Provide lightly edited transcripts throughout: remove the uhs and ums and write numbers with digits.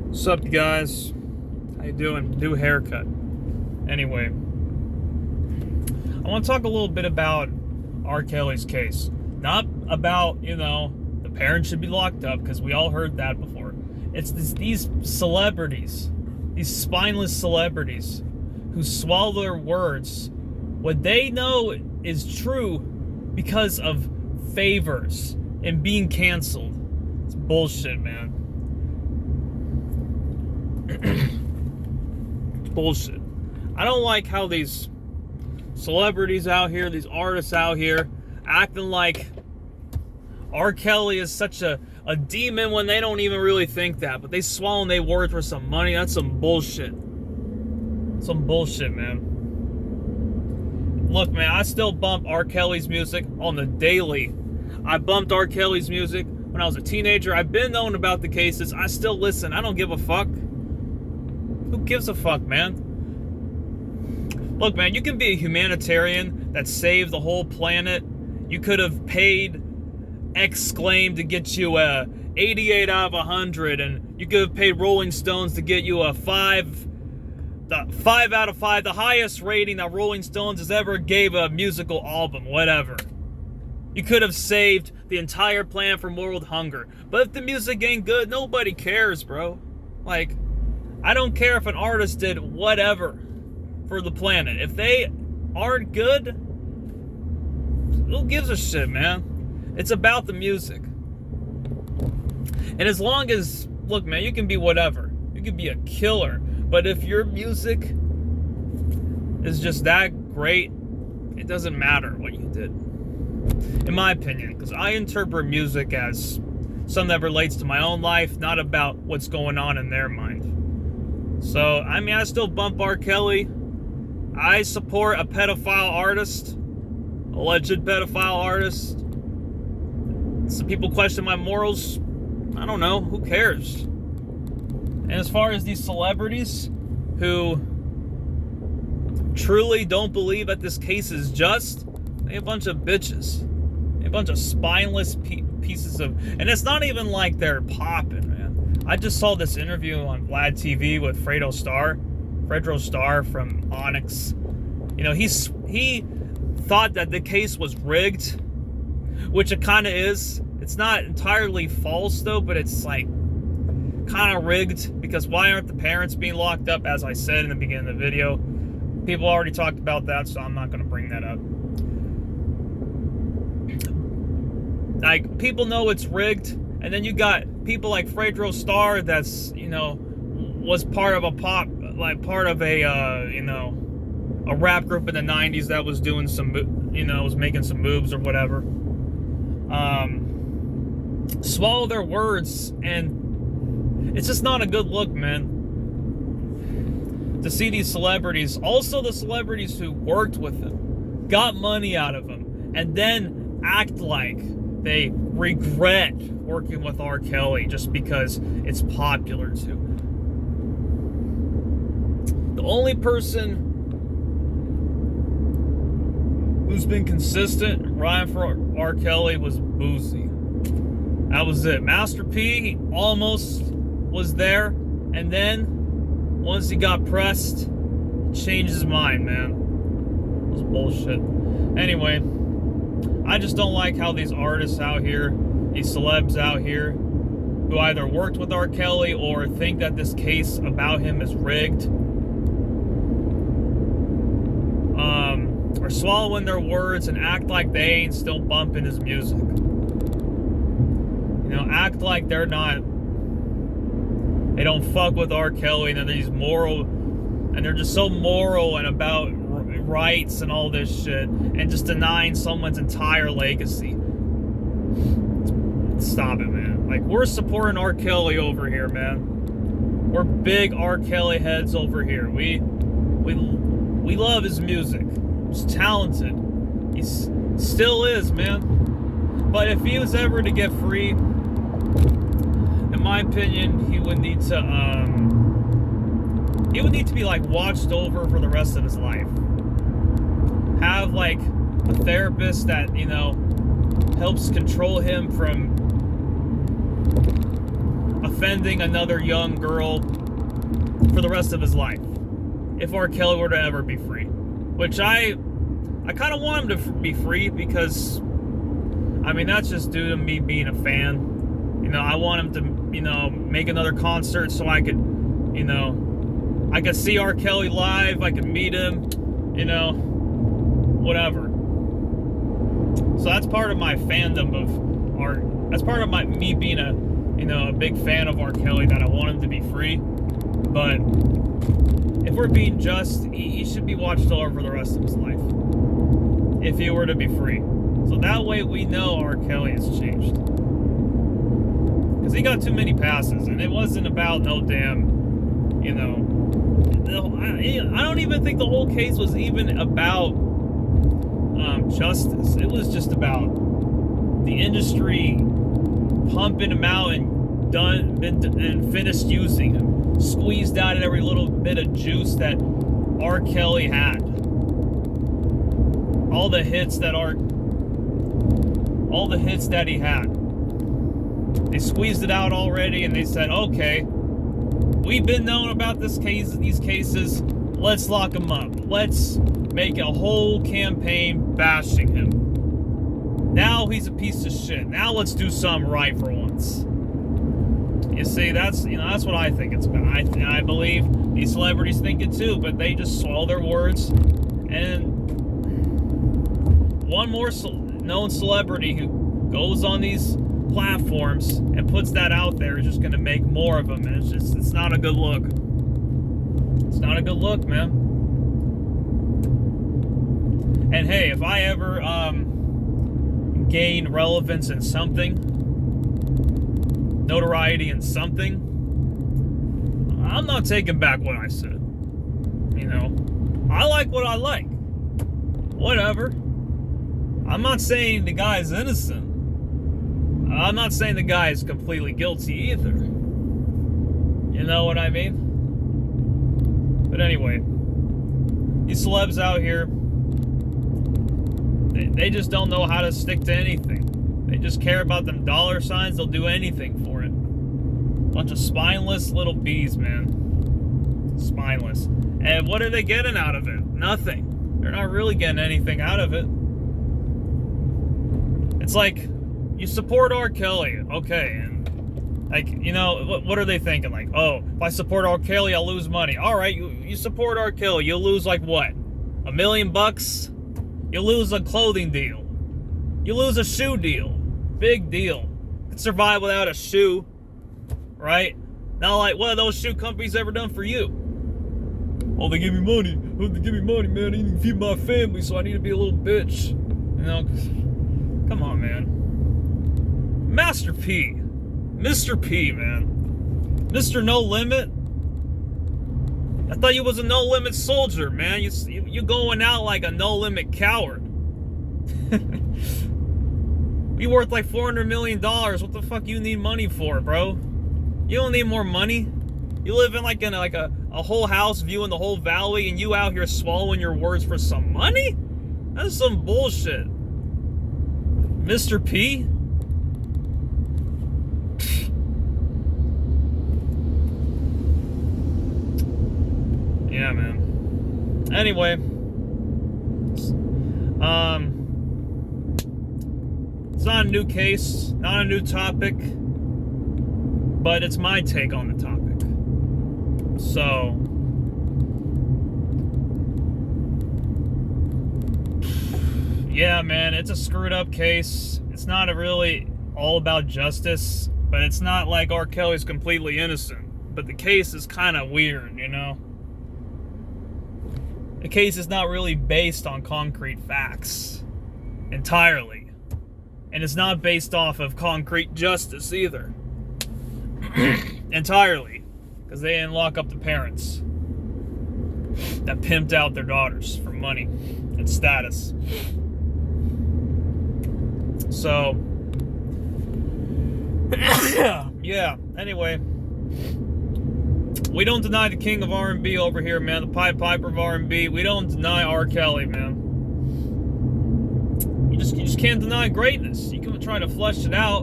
What's up, you guys? How you doing? New haircut. Anyway, I want to talk a little bit about R. Kelly's case. Not about, the parents should be locked up, because we all heard that before. It's these celebrities, these spineless celebrities, who swallow their words, what they know is true because of favors and being canceled. It's bullshit, man. It's bullshit. I don't like how these celebrities out here, these artists out here, acting like R. Kelly is such a demon when they don't even really think that. But they swallowing their words for some money. That's some bullshit. Some bullshit, man. Look, man, I still bump R. Kelly's music on the daily. I bumped R. Kelly's music when I was a teenager. I've been knowing about the cases. I still listen. I don't give a fuck. Who gives a fuck, man? Look, man, you can be a humanitarian that saved the whole planet. You could have paid Exclaim to get you a 88 out of 100, and you could have paid Rolling Stones to get you a 5 out of 5, the highest rating that Rolling Stones has ever gave a musical album, whatever. You could have saved the entire planet from world hunger. But if the music ain't good, nobody cares, bro. Like, I don't care if an artist did whatever for the planet. If they aren't good, who gives a shit, man? It's about the music. And as long as, look, man, you can be whatever. You can be a killer. But if your music is just that great, it doesn't matter what you did. In my opinion, because I interpret music as something that relates to my own life, not about what's going on in their mind. So, I mean, I still bump R. Kelly. I support a pedophile artist, alleged pedophile artist. Some people question my morals. I don't know. Who cares? And as far as these celebrities who truly don't believe that this case is just, they're a bunch of bitches. They're a bunch of spineless pieces of... And it's not even like they're popping, man. I just saw this interview on Vlad TV with Fredo Starr from Onyx. You know, he thought that the case was rigged, which it kind of is. It's not entirely false, though, but it's like kind of rigged, because why aren't the parents being locked up, as I said in the beginning of the video? People already talked about that, so I'm not going to bring that up. Like, people know it's rigged, and then you got people like Fredo Starr that's, was part of a a rap group in the 90s that was doing some, was making some moves or whatever. Swallow their words, and it's just not a good look, man. To see these celebrities, also the celebrities who worked with him, got money out of him, and then act like they regret working with R. Kelly just because it's popular too. The only person who's been consistent riding for R. Kelly was Boosie. That was it. Master P, he almost was there, and then once he got pressed, he changed his mind, man. It was bullshit. Anyway, I just don't like how these artists out here, these celebs out here, who either worked with R. Kelly or think that this case about him is rigged, are swallowing their words and act like they ain't still bumping his music. Act like they don't fuck with R. Kelly, and they're these moral, and they're just so moral and about rights and all this shit, and just denying someone's entire legacy. Stop it, man. Like, we're supporting R. Kelly over here, man. We're big R. Kelly heads over here. We love his music. He's talented. He still is, man. But if he was ever to get free, in my opinion, he would need to be like watched over for the rest of his life. Have like a therapist that, helps control him from a defending another young girl for the rest of his life if R. Kelly were to ever be free. Which I kind of want him to be free because, I mean, that's just due to me being a fan. You know, I want him to, you know, make another concert so I could, you know, I could see R. Kelly live, I could meet him, you know, whatever. So that's part of my fandom of art. That's part of me being a, you know, a big fan of R. Kelly, that I want him to be free. But if we're being just, he should be watched over for the rest of his life if he were to be free. So that way we know R. Kelly has changed. Because he got too many passes, and it wasn't about no damn, you know, I don't even think the whole case was even about justice. It was just about the industry pumping him out and finished using him, squeezed out every little bit of juice that R. Kelly had. All the hits that he had. They squeezed it out already, and they said, okay, we've been known about these cases, let's lock him up. Let's make a whole campaign bashing him. Now he's a piece of shit. Now let's do something right for once. You see, that's what I think it's about. I believe these celebrities think it too, but they just swallow their words. And one more known celebrity who goes on these platforms and puts that out there is just going to make more of them, and it's not a good look. It's not a good look, man. And hey, if I ever gain relevance in something, notoriety in something, I'm not taking back what I said. You know, I like what I like. Whatever. I'm not saying the guy's innocent. I'm not saying the guy is completely guilty either. You know what I mean? But anyway, these celebs out here, they just don't know how to stick to anything. They just care about them dollar signs. They'll do anything for it. Bunch of spineless little bees, man. Spineless. And what are they getting out of it? Nothing. They're not really getting anything out of it. It's like, you support R. Kelly, okay, and like, you know, what are they thinking? Like, oh, if I support R. Kelly, I'll lose money. All right, you support R. Kelly, you'll lose like what? $1 million bucks? You lose a clothing deal. You lose a shoe deal. Big deal. You can survive without a shoe, right? Not like, what have those shoe companies ever done for you? Oh, they give me money. Oh, they give me money, man. I need to feed my family, so I need to be a little bitch. You know, come on, man. Master P. Mr. P, man. Mr. No Limit. I thought you was a no limit soldier, man. You going out like a no limit coward. You worth like $400 million. What the fuck you need money for, bro? You don't need more money. You live in like a whole house viewing the whole valley, and you out here swallowing your words for some money? That's some bullshit. Mr. P? Yeah, man. Anyway, it's not a new case, not a new topic, but it's my take on the topic. So, yeah, man, it's a screwed up case. It's not really all about justice, but it's not like R. Kelly's completely innocent. But the case is kind of weird, you know? The case is not really based on concrete facts entirely. And it's not based off of concrete justice either. Entirely. Because they didn't lock up the parents that pimped out their daughters for money and status. So, yeah, anyway. We don't deny the king of R&B over here, man. The Pied Piper of R&B. We don't deny R. Kelly, man. You just can't deny greatness. You can try to flesh it out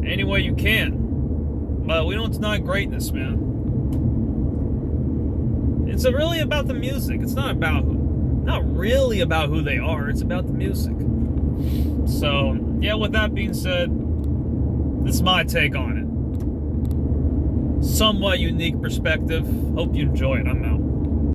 any way you can. But we don't deny greatness, man. It's really about the music. It's not really about who they are. It's about the music. So, yeah, with that being said, this is my take on it. Somewhat unique perspective. Hope you enjoy it. I'm out.